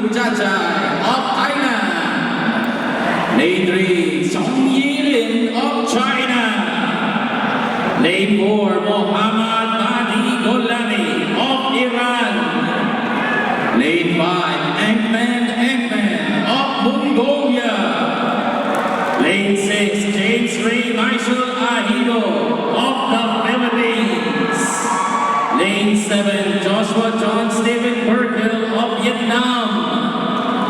Chachai of Thailand. Lane 3, Song Yilin of China. Lane 4, Mohammad Mahdi Golani of Iran. Lane 5, Ahmed of Mongolia. Lane 6, James Ray Marshall Ahido of the Philippines. Lane 7, Joshua John Stephen Perkel of Vietnam.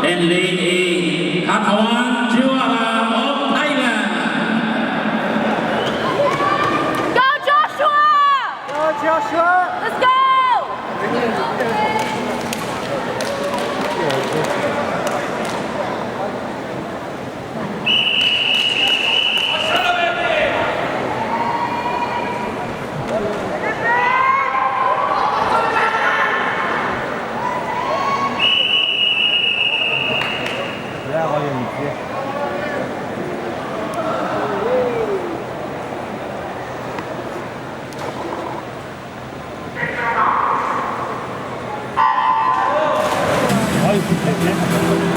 And Lane 8, Katawan Juara of Thailand. Go Joshua! Go Joshua! Let's go! Ay,